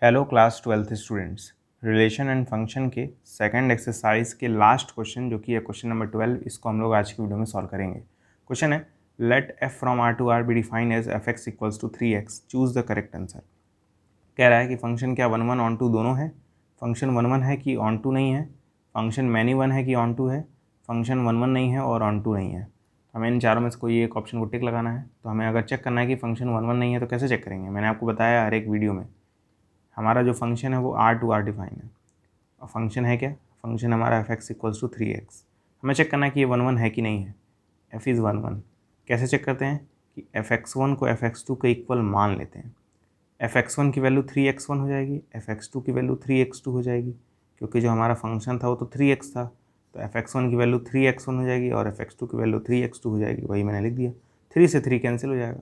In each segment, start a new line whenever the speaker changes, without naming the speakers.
Hello class 12th students, relation and function के second exercise के last question जो कि है क्वेश्चन नंबर 12, इसको हम लोग आज की वीडियो में सॉल्व करेंगे। क्वेश्चन है let f from R to R be define as f x equals to 3x, choose the correct answer. कह रहा है कि फंक्शन क्या 1 1 ऑन टू दोनों है, फंक्शन 1 1 है कि ऑन टू नहीं है, फंक्शन मैनी 1 है कि ऑन टू है, फंक्शन 1 1 नहीं है और ऑन टू नहीं है। हमें इन चारों में से कोई एक ऑप्शन को टिक लगाना है। तो हमें अगर चेक करना है कि फंक्शन 1 1 नहीं है तो कैसे चेक करेंगे। मैंने आपको बताया हर एक वीडियो में हमारा जो फंक्शन है वो आर टू आर डिफाइन है। और फंक्शन है क्या, फंक्शन हमारा F x equals to 3x। हमें चेक करना है कि ये 1 1 है कि नहीं है। F is 1 1। कैसे चेक करते हैं कि एफ एक्स वन को एफ एक्स टू के इक्वल मान लेते हैं। एफ एक्स वन की वैल्यू 3x1 हो जाएगी, एफ एक्स टू की वैल्यू 3x2 हो जाएगी, क्योंकि जो हमारा फंक्शन था वो तो 3x था। तो एफ एक्स वन की वैल्यू 3x1 हो जाएगी और एफ एक्स टू की वैल्यू 3x2 हो जाएगी। वही मैंने लिख दिया। 3 से 3 कैंसिल हो जाएगा,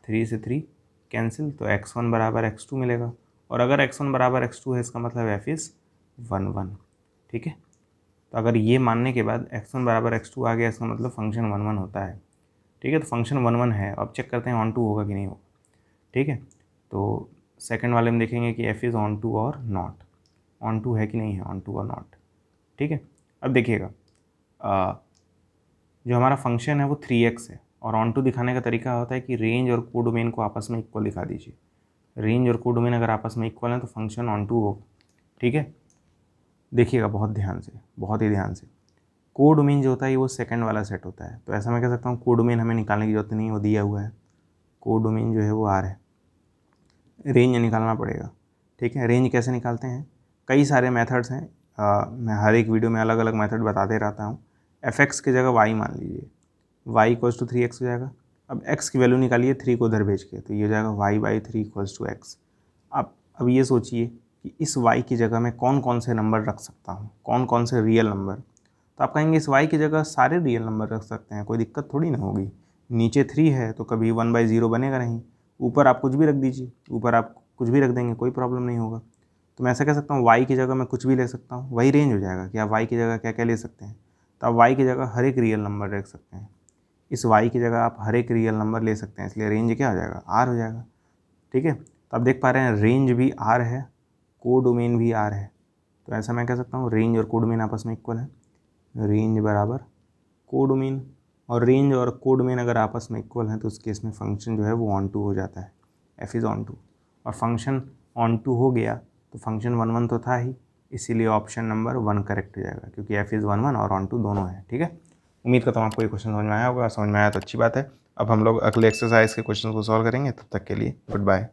3 से 3 कैंसिल, तो x1 बराबर x2 मिलेगा। और अगर x1 बराबर x2 है इसका मतलब f इज़ 1 1। ठीक है, तो अगर ये मानने के बाद x1 बराबर x2 आ गया, इसका मतलब फंक्शन 1 1 होता है। ठीक है, तो फंक्शन 1 1 है। अब चेक करते हैं ऑन टू होगा कि नहीं होगा। ठीक है, तो सेकंड वाले में देखेंगे कि f इज़ ऑन टू और नॉट, ऑन टू है कि नहीं है, ऑन टू और नॉट। ठीक है, अब देखिएगा जो हमारा फंक्शन है वो 3x है और ऑन टू दिखाने का तरीका होता है कि रेंज और कोडोमेन को आपस में इक्वल दिखा दीजिए। रेंज और कोडोमेन अगर आपस में इक्वल हैं तो फंक्शन ऑन टू होगा। ठीक है, देखिएगा बहुत ध्यान से, बहुत ही ध्यान से। कोडोमेन जो होता है वो सेकंड वाला सेट होता है। तो ऐसा मैं कह सकता हूँ कोडोमेन हमें निकालने की जरूरत नहीं है, वो दिया हुआ है। कोडोमेन जो है वो आर है। रेंज निकालना पड़ेगा। ठीक है, रेंज कैसे निकालते हैं, कई सारे मेथड्स हैं। मैं हर एक वीडियो में अलग अलग मेथड बताते रहता हूँ। एफ एक्स की जगह वाई मान लीजिए, वाई इक्वल्स टू 3x हो जाएगा। अब x की वैल्यू निकालिए 3 को उधर भेज के, तो ये हो जाएगा y/3 इक्वल्स टू x। अब ये सोचिए कि इस y की जगह मैं कौन कौन से नंबर रख सकता हूँ, कौन कौन से रियल नंबर। तो आप कहेंगे इस y की जगह सारे रियल नंबर रख सकते हैं, कोई दिक्कत थोड़ी ना होगी। नीचे 3 है तो कभी 1/0 बनेगा नहीं। ऊपर आप कुछ भी रख दीजिए, ऊपर आप कुछ भी रख देंगे, कोई प्रॉब्लम नहीं होगा। तो मैं ऐसा कह सकता हूँ y की जगह मैं कुछ भी ले सकता हूँ। वही रेंज हो जाएगा कि आप y की जगह क्या क्या ले सकते हैं। तो आप y की जगह हर एक रियल नंबर रख सकते हैं। इस y की जगह आप हर एक रियल नंबर ले सकते हैं, इसलिए रेंज क्या हो जाएगा, r हो जाएगा। ठीक है, तो आप देख पा रहे हैं रेंज भी r है, कोडोमेन भी r है। तो ऐसा मैं कह सकता हूँ रेंज और कोडोमेन आपस में इक्वल है, रेंज बराबर कोडोमेन। और रेंज और कोडोमेन अगर आपस में इक्वल हैं तो उस केस में फंक्शन जो है वो ऑन टू हो जाता है, एफ इज़ ऑन टू। और फंक्शन ऑन टू हो गया तो फंक्शन 1 1 तो था ही, इसीलिए ऑप्शन नंबर 1 करेक्ट हो जाएगा, क्योंकि एफ इज़ 1 1 और ऑन टू दोनों है। ठीक है, उम्मीद करता हूँ आपको ये क्वेश्चन समझ में आया होगा। समझ में आया तो अच्छी बात है। अब हम लोग अगले एक्सरसाइज के क्वेश्चन को सॉल्व करेंगे, तब तक के लिए गुड बाय।